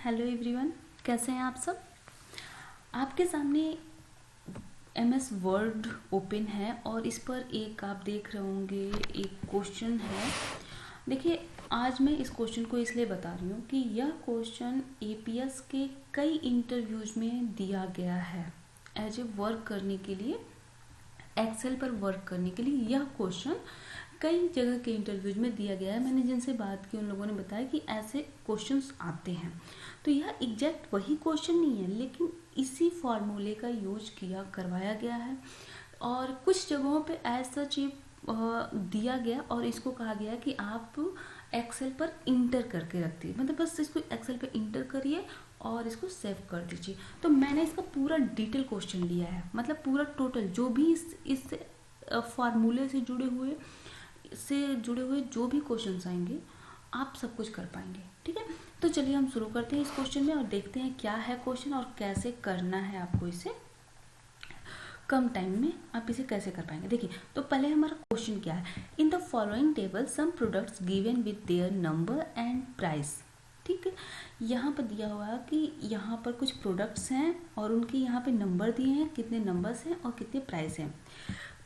Hello everyone, कैसे हैं आप सब। आपके सामने एमएस वर्ड ओपन है और इस पर एक आप देख रहे होंगे एक क्वेश्चन है। देखिए, आज मैं इस क्वेश्चन को इसलिए बता रही हूँ कि यह क्वेश्चन एपीएस के कई इंटरव्यूज में दिया गया है एज ए वर्क करने के लिए, एक्सेल पर वर्क करने के लिए। यह क्वेश्चन कई जगह के इंटरव्यूज में दिया गया है। मैंने जिनसे बात की उन लोगों ने बताया कि ऐसे क्वेश्चंस आते हैं। तो यह एग्जैक्ट वही क्वेश्चन नहीं है, लेकिन इसी फॉर्मूले का यूज किया करवाया गया है और कुछ जगहों पे एज सच दिया गया और इसको कहा गया कि आप एक्सेल पर इंटर करके रख दीजिए, मतलब बस इसको एक्सेल पे इंटर करिए और इसको सेव कर दीजिए। तो मैंने इसका पूरा डिटेल क्वेश्चन लिया है, मतलब पूरा टोटल जो भी इस फार्मूले से जुड़े हुए जो भी क्वेश्चंस आएंगे आप सब कुछ कर पाएंगे। ठीक है, तो चलिए हम शुरू करते हैं इस क्वेश्चन में और देखते हैं क्या है क्वेश्चन और कैसे करना है आपको इसे कम टाइम में आप इसे कैसे कर पाएंगे। देखिए, तो पहले हमारा क्वेश्चन क्या है। In the following table some products given with their number and price. ठीक है, यहाँ पर दिया हुआ है कि यहाँ पर कुछ प्रोडक्ट्स हैं और उनके यहाँ पे नंबर दिए हैं, कितने नंबर्स हैं और कितने प्राइस हैं।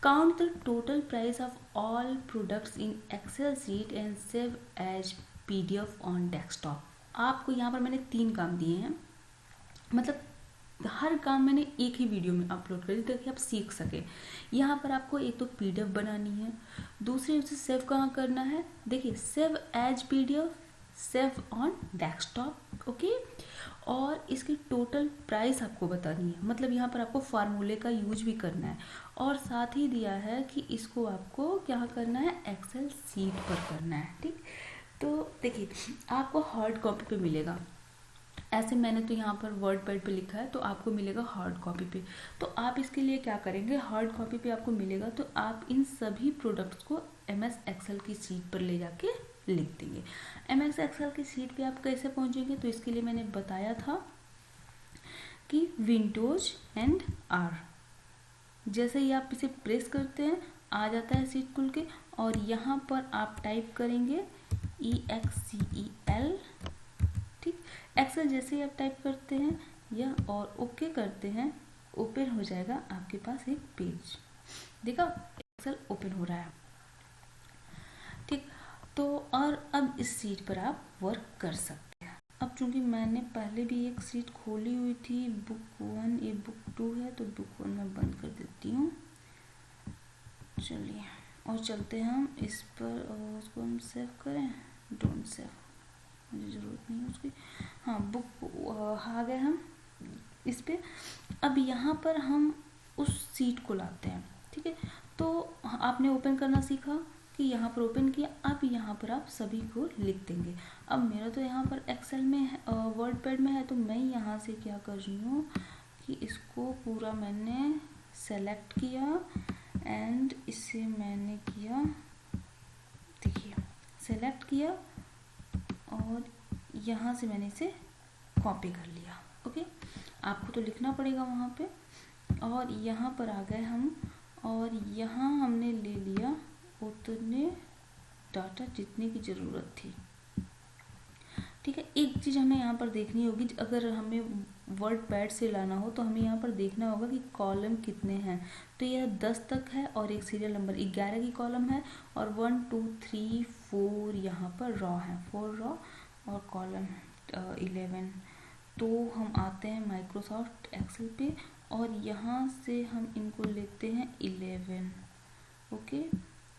Count the total price of all products in Excel sheet and save as PDF on desktop. आपको यहाँ पर मैंने 3 काम दिए हैं, मतलब हर काम मैंने एक ही वीडियो में अपलोड कर दी ताकि आप सीख सके। यहाँ पर आपको एक तो पीडीएफ बनानी है, दूसरे उसे सेव कहाँ करना है। देखिए, save as PDF, save on desktop, okay. और इसकी टोटल प्राइस आपको बतानी है, मतलब यहाँ पर आपको फार्मूले का यूज भी करना है और साथ ही दिया है कि इसको आपको क्या करना है, एक्सेल सीट पर करना है। ठीक, तो देखिए आपको हार्ड कॉपी पे मिलेगा, ऐसे मैंने तो यहाँ पर वर्ड पैड पे लिखा है तो आपको मिलेगा हार्ड कॉपी पे। तो आप इसके लिए क्या करेंगे, हार्ड कॉपी पे आपको मिलेगा तो आप इन सभी प्रोडक्ट्स को एमएस एक्सेल की सीट पर ले जाके लिख देंगे। एमएस एक्सेल की सीट पे आप कैसे पहुंचेंगे, तो इसके लिए मैंने बताया था कि विंडोज एंड आर, जैसे ही आप इसे प्रेस करते हैं आ जाता है सीट खुल के और यहाँ पर आप टाइप करेंगे EXCEL। ठीक, एक्सेल जैसे ही आप टाइप करते हैं या और ओके करते हैं, ओपन हो जाएगा आपके पास एक पेज। देखा, एक्सेल ओपन हो रहा है। ठीक, तो और अब इस सीट पर आप वर्क कर सकते हैं। अब चूंकि मैंने पहले भी एक सीट खोली हुई थी, बुक 1, ये बुक 2 है, तो बुक 1 मैं बंद कर देती हूँ। चलिए और चलते हैं हम इस पर और उसको हम सेव करें। डोंट सेव, मुझे ज़रूरत नहीं है उसकी। हाँ, बुक आ गए हम इस पे। अब यहाँ पर हम उस सीट को लाते हैं। ठीक है, तो आपने ओपन करना सीखा कि यहाँ पर ओपन किया, अब यहाँ पर आप सभी को लिख देंगे। अब मेरा तो यहाँ पर एक्सेल में है, वर्ड पैड में है, तो मैं यहाँ से क्या कर रही हूँ कि इसको पूरा मैंने सेलेक्ट किया एंड इसे मैंने किया, देखिए सेलेक्ट किया और यहाँ से मैंने इसे कॉपी कर लिया। ओके, आपको तो लिखना पड़ेगा वहाँ पे। और यहाँ पर आ गए हम और यहाँ हमने ले लिया उतने डाटा जितने की ज़रूरत थी। ठीक है, एक चीज़ हमें यहाँ पर देखनी होगी, अगर हमें वर्ड पैड से लाना हो तो हमें यहाँ पर देखना होगा कि कॉलम कितने हैं। तो यह 10 तक है और एक सीरियल नंबर 11 की कॉलम है और 1 2 3 4 यहाँ पर रॉ है, 4 रॉ और कॉलम 11। तो हम आते हैं माइक्रोसॉफ्ट एक्सेल पे और यहाँ से हम इनको लेते हैं 11। ओके,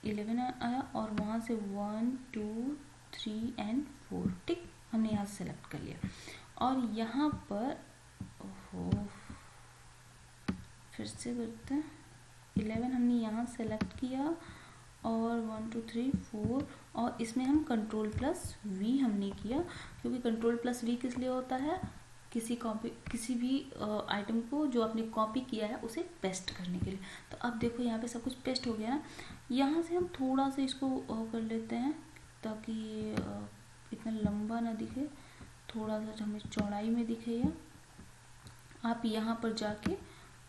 11 आया और वहाँ से 1 2 3 एंड 4। ठीक, हमने यहाँ से सेलेक्ट कर लिया और यहाँ पर फिर से करते हैं 11 हमने यहाँ सेलेक्ट किया और 1 2 3 4 और इसमें हम Ctrl+V हमने किया, क्योंकि Ctrl+V किस लिए होता है, किसी भी आइटम को जो आपने कॉपी किया है उसे पेस्ट करने के लिए। तो अब देखो यहाँ पे सब कुछ पेस्ट हो गया ना। यहाँ से हम थोड़ा सा इसको कर लेते हैं ताकि इतना लंबा ना दिखे, थोड़ा सा हमें चौड़ाई में दिखे। या आप यहाँ पर जाके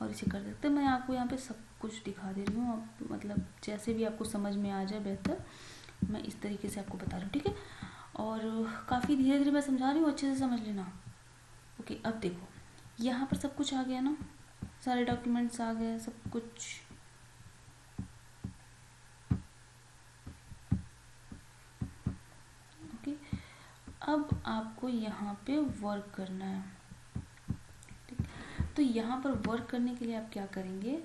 और इसे कर सकते हैं। मैं आपको यहाँ पे सब कुछ दिखा दे रही हूँ, आप मतलब जैसे भी आपको समझ में आ जाए बेहतर, मैं इस तरीके से आपको बता रही हूँ। ठीक है, और काफ़ी धीरे धीरे मैं समझा रही हूँ, अच्छे से समझ लेना। ओके, अब देखो यहाँ पर सब कुछ आ गया ना, सारे डॉक्यूमेंट्स आ गए, सब कुछ। ओके, अब आपको यहाँ पे वर्क करना है। ठीक, तो यहाँ पर वर्क करने के लिए आप क्या करेंगे,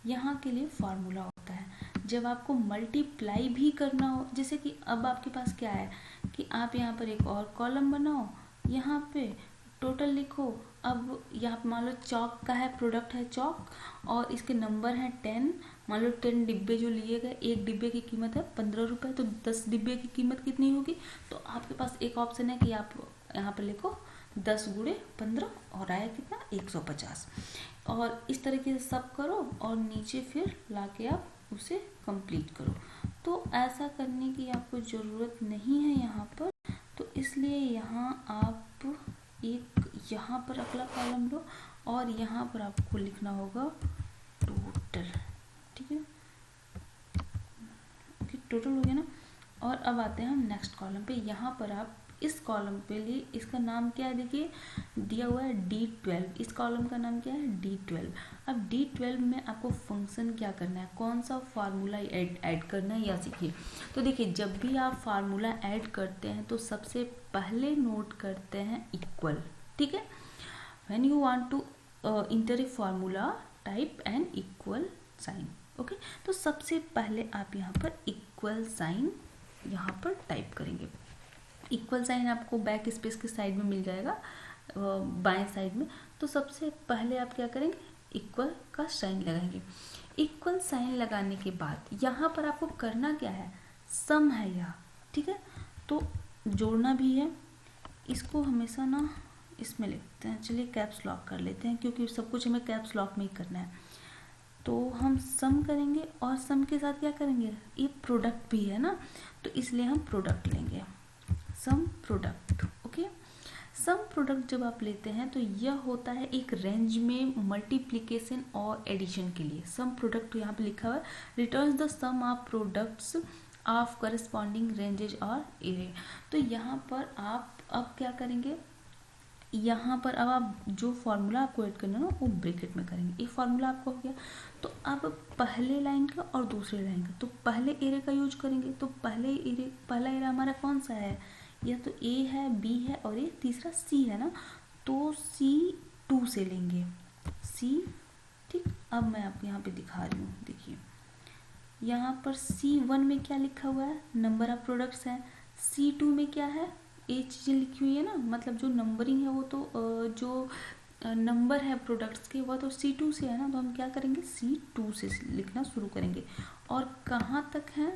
यहाँ के लिए फार्मूला होता है। जब आपको मल्टीप्लाई भी करना हो, जैसे कि अब आपके पास क्या है कि आप यहाँ पर एक और कॉलम बनाओ, यहाँ पे टोटल लिखो। अब यहाँ मान लो चौक का है, प्रोडक्ट है चौक, और इसके नंबर हैं 10। मान लो 10 डिब्बे जो लिए गए, एक डिब्बे की कीमत है 15 रुपये, तो 10 डिब्बे की कीमत कितनी होगी। तो आपके पास एक ऑप्शन है कि आप यहाँ पर लिखो 10 × 15 और आया कितना 150। और इस तरीके से सब करो और नीचे फिर लाके आप उसे कंप्लीट करो। तो ऐसा करने की आपको ज़रूरत नहीं है यहाँ पर, तो इसलिए यहाँ आप एक यहाँ पर अगला कॉलम लो और यहाँ पर आपको लिखना होगा टोटल। ठीक है, ओके, टोटल हो गया ना। और अब आते हैं हम नेक्स्ट कॉलम पे। यहाँ पर आप इस कॉलम पे लिए, इसका नाम क्या है, देखिए दिया हुआ है D12। इस कॉलम का नाम क्या है, D12। अब D12 में आपको फंक्शन क्या करना है, कौन सा फार्मूला ऐड करना है, या सीखिए। तो देखिए, जब भी आप फार्मूला ऐड करते हैं तो सबसे पहले नोट करते हैं इक्वल। ठीक है, when you want to enter a formula type an equal sign. Okay, तो सबसे पहले आप यहाँ पर इक्वल साइन यहाँ पर टाइप करेंगे। इक्वल साइन आपको बैक स्पेस के साइड में मिल जाएगा, बाएं साइड में। तो सबसे पहले आप क्या करेंगे, इक्वल का साइन लगाएंगे। इक्वल साइन लगाने के बाद यहाँ पर आपको करना क्या है, सम है यहाँ। ठीक है, तो जोड़ना भी है। इसको हमेशा ना इसमें लिखते हैं, चलिए कैप्स लॉक कर लेते हैं, क्योंकि सब कुछ हमें कैप्स लॉक में ही करना है। तो हम सम करेंगे और सम के साथ क्या करेंगे, ये प्रोडक्ट भी है ना, तो इसलिए हम प्रोडक्ट लेंगे, some product. Okay, some product जब आप लेते हैं तो यह होता है एक रेंज में मल्टीप्लिकेशन और एडिशन के लिए। सम प्रोडक्ट यहाँ पे लिखा हुआ है, returns the sum of products of corresponding ranges और एरे। तो यहाँ पर आप अब क्या करेंगे, यहाँ पर अब आप जो फार्मूला आपको ऐड करना है ना, वो ब्रैकेट में करेंगे। एक फार्मूला आपको हो गया, तो अब पहले लाइन का और दूसरे लाइन का, तो पहले एरे का यूज करेंगे। तो पहला एरा हमारा कौन सा है, यह तो ए है, बी है और ये तीसरा सी है ना, तो C2 से लेंगे, C। ठीक, अब मैं आपको यहाँ पे दिखा रही हूँ, देखिए यहाँ पर C1 में क्या लिखा हुआ है, नंबर ऑफ प्रोडक्ट्स है। C2 में क्या है, ये चीज़ें लिखी हुई है ना, मतलब जो नंबरिंग है वो तो जो नंबर है प्रोडक्ट्स के वो तो C2 से है ना, तो हम क्या करेंगे, C2 से लिखना शुरू करेंगे। और कहाँ तक है,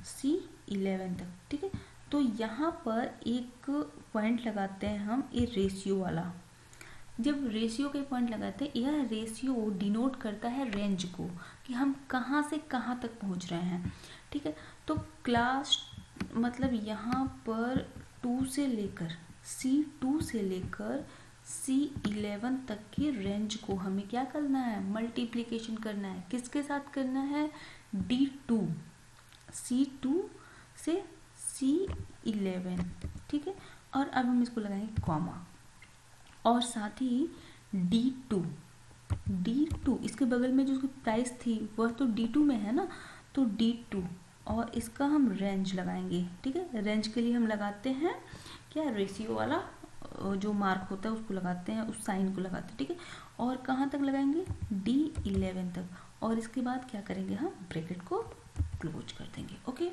C11 तक। ठीक है, तो यहाँ पर एक पॉइंट लगाते हैं हम, ये रेशियो वाला। जब रेशियो के पॉइंट लगाते हैं, यह रेशियो डिनोट करता है रेंज को, कि हम कहाँ से कहाँ तक पहुँच रहे हैं। ठीक है, तो क्लास मतलब यहाँ पर 2 से लेकर C2 से लेकर C11 तक की रेंज को हमें क्या करना है, मल्टीप्लिकेशन करना है। किसके साथ करना है, D2, C2 से C11। ठीक है, और अब हम इसको लगाएंगे कॉमा, और साथ ही D2 इसके बगल में जो उसकी प्राइस थी वह तो D2 में है ना, तो D2 और इसका हम रेंज लगाएंगे। ठीक है, रेंज के लिए हम लगाते हैं क्या, रेशियो वाला जो मार्क होता है उसको लगाते हैं, उस साइन को लगाते हैं। ठीक है, और कहाँ तक लगाएंगे, D11 तक, और इसके बाद क्या करेंगे, हम ब्रैकेट को क्लोज कर देंगे। ओके,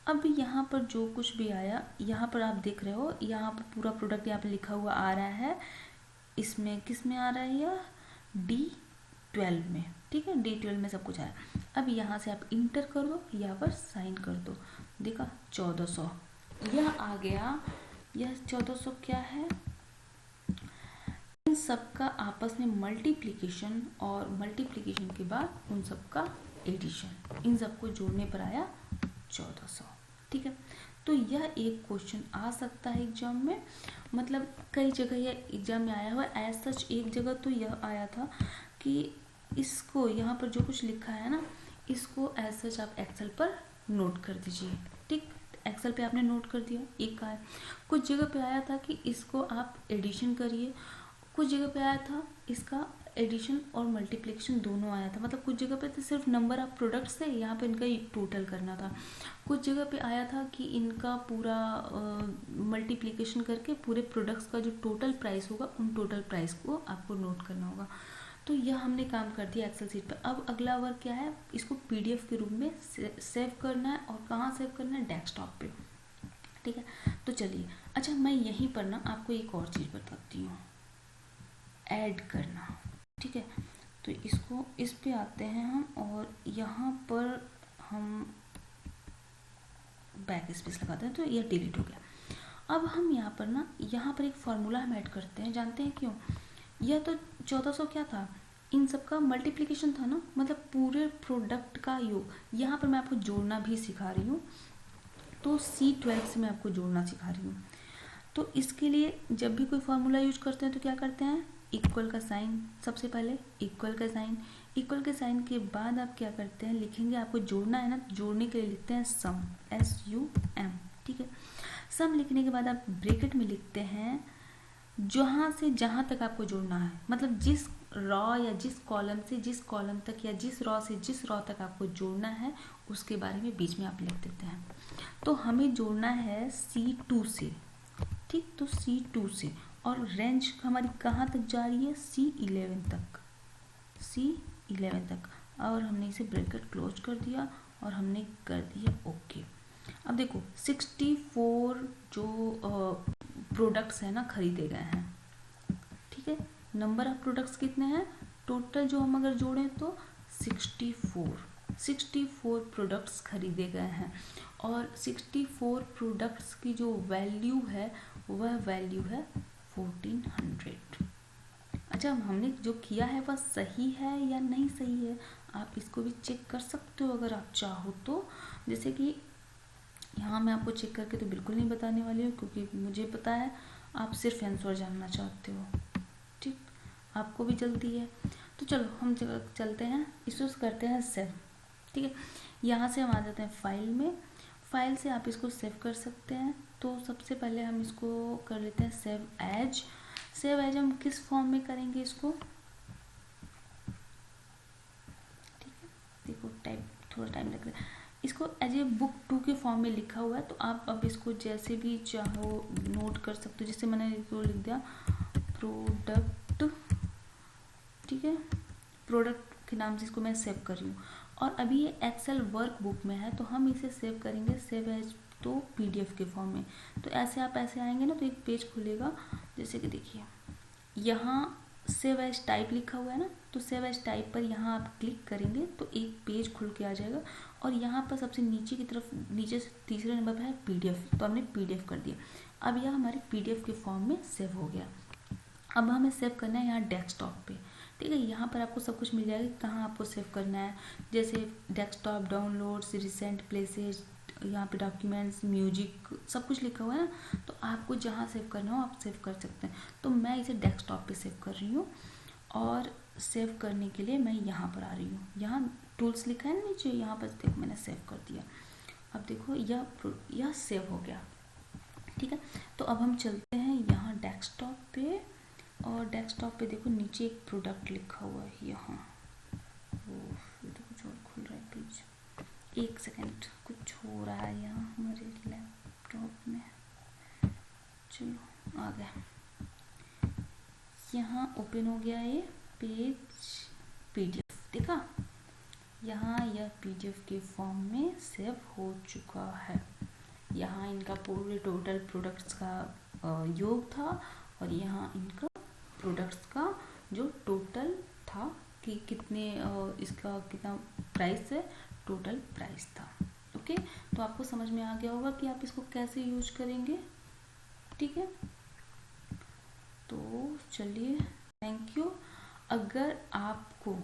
अब यहाँ पर जो कुछ भी आया, यहाँ पर आप देख रहे हो, यहाँ पर पूरा प्रोडक्ट यहाँ पे लिखा हुआ आ रहा है। इसमें किस में आ रहा है, यह D12 में। ठीक है, D12 में सब कुछ आ रहा है। अब यहाँ से आप इंटर कर दो, यहाँ पर साइन कर दो, देखा 1400 यह आ गया। यह 1400 क्या है, इन सबका आपस में मल्टीप्लिकेशन, और मल्टीप्लिकेशन के बाद उन सबका एडिशन, इन सबको जोड़ने पर आया 1400। ठीक है, तो यह एक क्वेश्चन आ सकता है एग्जाम में, मतलब कई जगह यह एग्जाम में आया हुआ है। एज सच एक जगह तो यह आया था कि इसको यहाँ पर जो कुछ लिखा है ना, इसको एज सच आप एक्सेल पर नोट कर दीजिए। ठीक, एक्सेल पे आपने नोट कर दिया, एक का है। कुछ जगह पे आया था कि इसको आप एडिशन करिए, कुछ जगह पे आया था इसका एडिशन और मल्टीप्लिकेशन दोनों आया था। मतलब कुछ जगह पे तो सिर्फ नंबर ऑफ प्रोडक्ट्स थे, यहाँ पे इनका टोटल करना था। कुछ जगह पे आया था कि इनका पूरा मल्टीप्लिकेशन करके पूरे प्रोडक्ट्स का जो टोटल प्राइस होगा उन टोटल प्राइस को आपको नोट करना होगा। तो यह हमने काम कर दिया एक्सेल शीट पर। अब अगला वर्क क्या है, इसको पीडीएफ के रूप में सेव करना है। और कहाँ सेव करना है, डेस्कटॉप पे। ठीक है, तो चलिए। अच्छा, मैं यहीं पर ना आपको एक और चीज़ बताती हूँ, ऐड करना। ठीक है, तो इसको इस पे आते हैं हम, और यहाँ पर हम बैक स्पेस लगाते हैं, तो यह डिलीट हो गया। अब हम यहाँ पर ना, यहाँ पर एक फार्मूला हम ऐड करते हैं। जानते हैं क्यों? यह तो 1400 क्या था, इन सब का मल्टीप्लिकेशन था ना, मतलब पूरे प्रोडक्ट का योग। यहाँ पर मैं आपको जोड़ना भी सिखा रही हूँ, तो C12 से मैं आपको जोड़ना सिखा रही हूँ। तो इसके लिए जब भी कोई फार्मूला यूज करते हैं तो क्या करते हैं, इक्वल का साइन, सबसे पहले इक्वल का साइन। इक्वल के साइन के बाद आप क्या करते हैं, लिखेंगे, आपको जोड़ना है ना, जोड़ने के लिए लिखते हैं सम, SUM। ठीक है, सम लिखने के बाद आप ब्रैकेट में लिखते हैं जहाँ से जहाँ तक आपको जोड़ना है, मतलब जिस रॉ या जिस कॉलम से जिस कॉलम तक, या जिस रॉ से जिस रॉ तक आपको जोड़ना है, उसके बारे में बीच में आप लिख देते हैं। तो हमें जोड़ना है C2 से। ठीक, तो C2 से, और रेंज हमारी कहाँ तक जा रही है, C11 तक, C11 तक। और हमने इसे ब्रैकेट क्लोज कर दिया और हमने कर दिया ओके। अब देखो 64 जो प्रोडक्ट्स है ना खरीदे गए हैं। ठीक है, नंबर ऑफ प्रोडक्ट्स कितने हैं टोटल, जो हम अगर जोड़ें तो 64 प्रोडक्ट्स खरीदे गए हैं। और 64 प्रोडक्ट्स की जो वैल्यू है वह वैल्यू है 1400। अच्छा, हमने जो किया है वह सही है या नहीं सही है, आप इसको भी चेक कर सकते हो अगर आप चाहो तो। जैसे कि यहाँ मैं आपको चेक करके तो बिल्कुल नहीं बताने वाली हूँ, क्योंकि मुझे पता है आप सिर्फ आंसर जानना चाहते हो। ठीक, आपको भी जल्दी है, तो चलो हम चलते हैं, इसको करते हैं सेव। ठीक है, यहाँ से हम आ जाते हैं फाइल में। फाइल से आप इसको सेव कर सकते हैं। तो सबसे पहले हम इसको कर लेते हैं सेव एज। सेव एज हम किस फॉर्म में करेंगे इसको, ठीक है, देखो थोड़ा टाइम लग रहा है। इसको एज ए बुक 2 के फॉर्म में लिखा हुआ है, तो आप अब इसको जैसे भी चाहो नोट कर सकते हो। जैसे मैंने इसको लिख दिया प्रोडक्ट। ठीक है, प्रोडक्ट के नाम से इसको मैं सेव कर रही हूँ। और अभी ये एक्सेल वर्क बुक में है, तो हम इसे सेव करेंगे सेव एज तो PDF के फॉर्म में। तो ऐसे आप ऐसे आएंगे ना, तो एक पेज खुलेगा। जैसे कि देखिए यहाँ सेव एज टाइप लिखा हुआ है ना, तो सेव एज टाइप पर यहाँ आप क्लिक करेंगे तो एक पेज खुल के आ जाएगा। और यहाँ पर सबसे नीचे की तरफ, नीचे से तीसरे नंबर पर है PDF, तो हमने PDF कर दिया। अब यह हमारे PDF के फॉर्म में सेव हो गया। अब हमें सेव करना है यहाँ डेस्कटॉप पे। ठीक है, यहाँ पर आपको सब कुछ मिल जाएगा कहाँ आपको सेव करना है। जैसे डेस्कटॉप, डाउनलोड्स, रिसेंट प्लेसेस, यहाँ पे डॉक्यूमेंट्स, म्यूजिक, सब कुछ लिखा हुआ है ना। तो आपको जहाँ सेव करना हो आप सेव कर सकते हैं। तो मैं इसे डेस्कटॉप पे सेव कर रही हूँ, और सेव करने के लिए मैं यहाँ पर आ रही हूँ। यहाँ टूल्स लिखा है ना नीचे, यहाँ पर देखो मैंने सेव कर दिया। अब देखो यह सेव हो गया। ठीक है, तो अब हम चलते हैं यहाँ डेस्कटॉप पे, और डेस्कटॉप पे देखो नीचे एक प्रोडक्ट लिखा हुआ है यहाँ। ये तो कुछ और खुल रहा है पेज, एक सेकेंड, कुछ हो रहा है यहाँ हमारे लैपटॉप में। चलो आ गया, यहाँ ओपन हो गया ये पेज PDF। देखा, यहाँ यह PDF के फॉर्म में सेव हो चुका है। यहाँ इनका पूरे टोटल प्रोडक्ट्स का योग था, और यहाँ इनका प्रोडक्ट्स का जो टोटल था कि कितने इसका कितना प्राइस है, टोटल प्राइस था। ओके, तो आपको समझ में आ गया होगा कि आप इसको कैसे यूज करेंगे। ठीक है, तो चलिए, थैंक यू। अगर आपको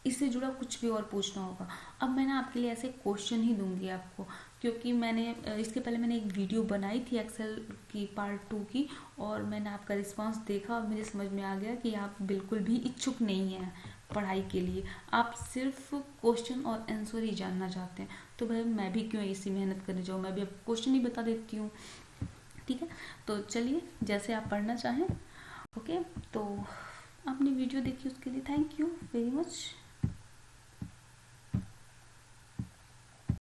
इससे जुड़ा कुछ भी और पूछना होगा, अब मैंने आपके लिए ऐसे क्वेश्चन ही दूंगी आपको, क्योंकि मैंने इसके पहले मैंने एक वीडियो बनाई थी एक्सेल की पार्ट 2 की, और मैंने आपका रिस्पांस देखा और मुझे समझ में आ गया कि आप बिल्कुल भी इच्छुक नहीं हैं पढ़ाई के लिए, आप सिर्फ क्वेश्चन और आंसर ही जानना चाहते हैं, तो भाई मैं भी क्यों इसी मेहनत करने जाऊँ, मैं भी अब क्वेश्चन ही बता देती हूँ। ठीक है, तो चलिए जैसे आप पढ़ना चाहें। ओके, तो आपने वीडियो देखी उसके लिए थैंक यू वेरी मच।